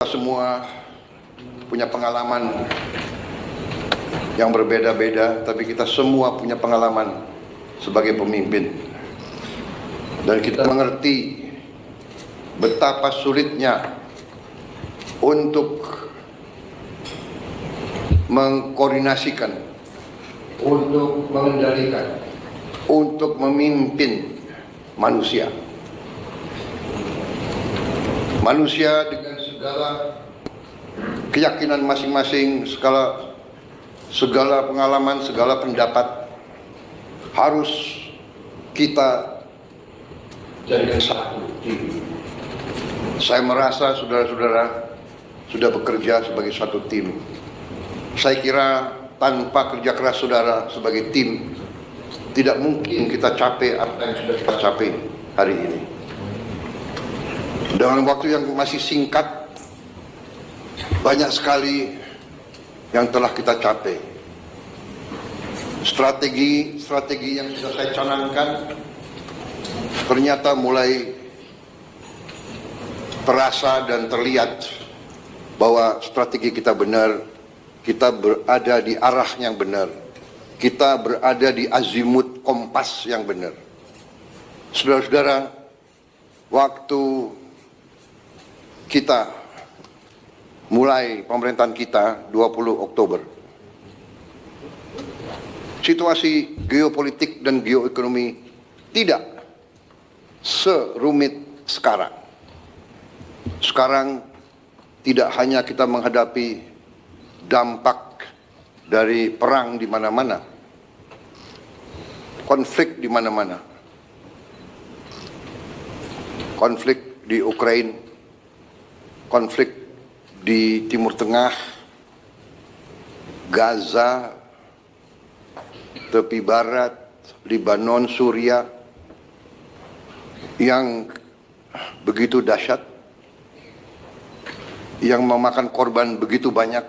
Semua punya pengalaman yang berbeda-beda, tapi kita semua punya pengalaman sebagai pemimpin. Dan kita mengerti betapa sulitnya untuk mengkoordinasikan, untuk mengendalikan, untuk memimpin manusia. Manusia dengan segala keyakinan masing-masing, segala pengalaman, segala pendapat harus kita jadikan satu tim. Saya merasa saudara-saudara sudah bekerja sebagai satu tim. Saya kira tanpa kerja keras saudara sebagai tim, tidak mungkin kita capai apa yang sudah kita capai hari ini. Dalam waktu yang masih singkat, banyak sekali yang telah kita capai. Strategi yang sudah saya canangkan ternyata mulai terasa dan terlihat bahwa strategi kita benar, kita berada di arah yang benar, kita berada di azimut kompas yang benar. Saudara-saudara, waktu kita mulai pemerintahan kita 20 Oktober, situasi geopolitik dan geoekonomi tidak serumit sekarang. Sekarang tidak hanya kita menghadapi dampak dari perang di mana-mana, konflik di mana-mana, konflik di Ukraina, konflik di Timur Tengah, Gaza, tepi barat, Lebanon, Suria, yang begitu dahsyat, yang memakan korban begitu banyak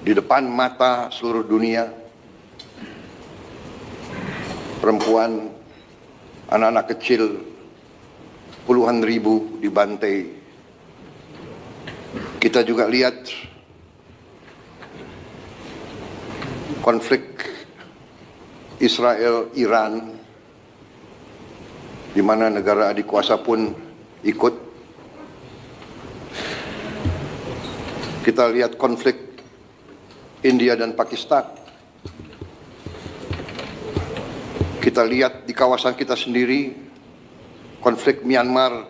di depan mata seluruh dunia. Perempuan, anak-anak kecil, puluhan ribu dibantai. Kita juga lihat konflik Israel-Iran, di mana negara adik kuasa pun ikut. Kita lihat konflik India dan Pakistan. Kita lihat di kawasan kita sendiri, konflik Myanmar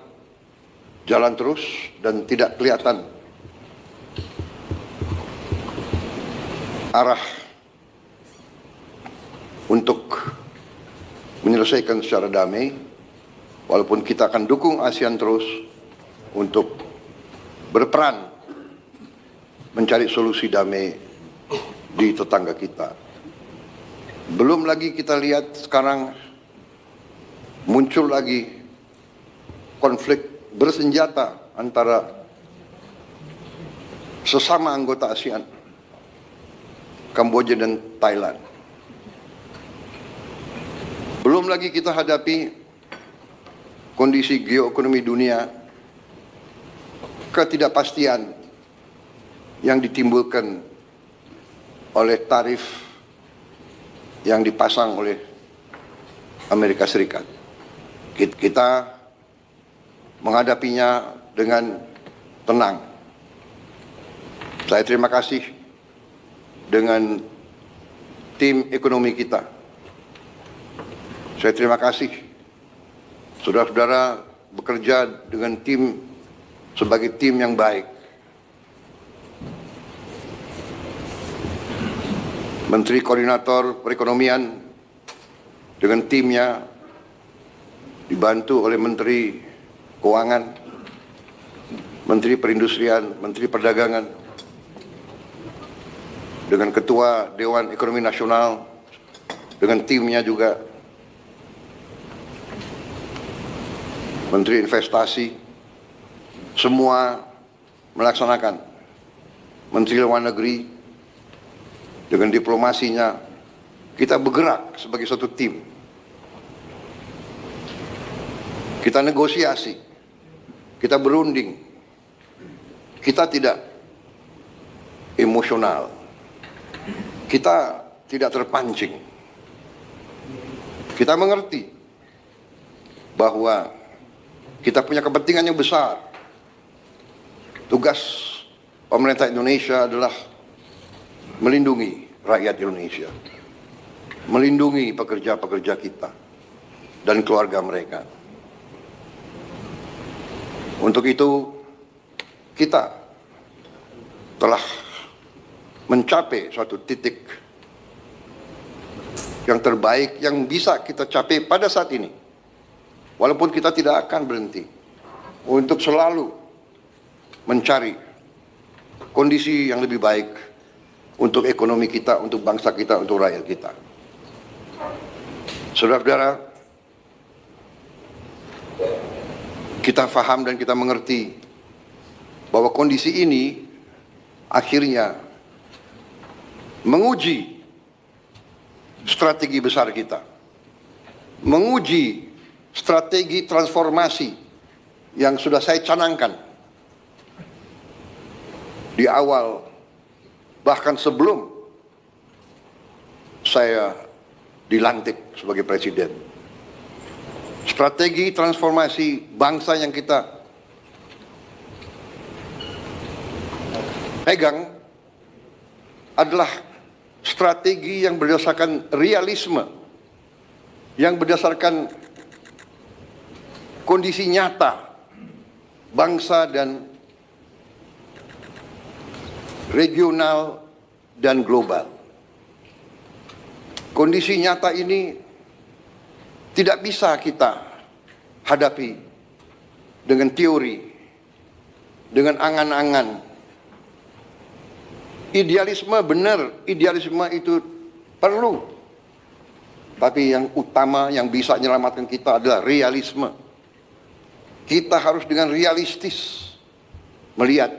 jalan terus dan tidak kelihatan arah untuk menyelesaikan secara damai, walaupun kita akan dukung ASEAN terus untuk berperan mencari solusi damai di tetangga kita. Belum lagi kita lihat sekarang muncul lagi konflik bersenjata antara sesama anggota ASEAN, Kamboja dan Thailand. Belum lagi kita hadapi kondisi geoekonomi dunia, ketidakpastian yang ditimbulkan oleh tarif yang dipasang oleh Amerika Serikat. Kita menghadapinya dengan tenang. Saya terima kasih dengan tim ekonomi kita. Saya terima kasih saudara-saudara bekerja dengan tim sebagai tim yang baik. Menteri Koordinator Perekonomian dengan timnya dibantu oleh Menteri Keuangan, Menteri Perindustrian, Menteri Perdagangan, dengan Ketua Dewan Ekonomi Nasional, dengan timnya juga, Menteri Investasi, semua melaksanakan. Menteri Luar Negeri, dengan diplomasinya, kita bergerak sebagai satu tim. Kita negosiasi, kita berunding, Kita tidak emosional. Kita tidak terpancing. Kita mengerti bahwa kita punya kepentingan yang besar. Tugas pemerintah Indonesia adalah melindungi rakyat Indonesia, melindungi pekerja-pekerja kita dan keluarga mereka. Untuk itu, kita telah mencapai suatu titik yang terbaik yang bisa kita capai pada saat ini. Walaupun kita tidak akan berhenti untuk selalu mencari kondisi yang lebih baik untuk ekonomi kita, untuk bangsa kita, untuk rakyat kita. Saudara-saudara, kita faham dan kita mengerti bahwa kondisi ini akhirnya menguji strategi besar kita, menguji strategi transformasi yang sudah saya canangkan di awal, bahkan sebelum saya dilantik sebagai presiden. Strategi transformasi bangsa yang kita pegang adalah strategi yang berdasarkan realisme, yang berdasarkan kondisi nyata bangsa dan regional dan global. Kondisi nyata ini tidak bisa kita hadapi dengan teori, dengan angan-angan. Idealisme benar, idealisme itu perlu. Tapi yang utama yang bisa menyelamatkan kita adalah realisme. Kita harus dengan realistis melihat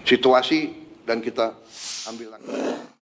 situasi dan kita ambil langkah.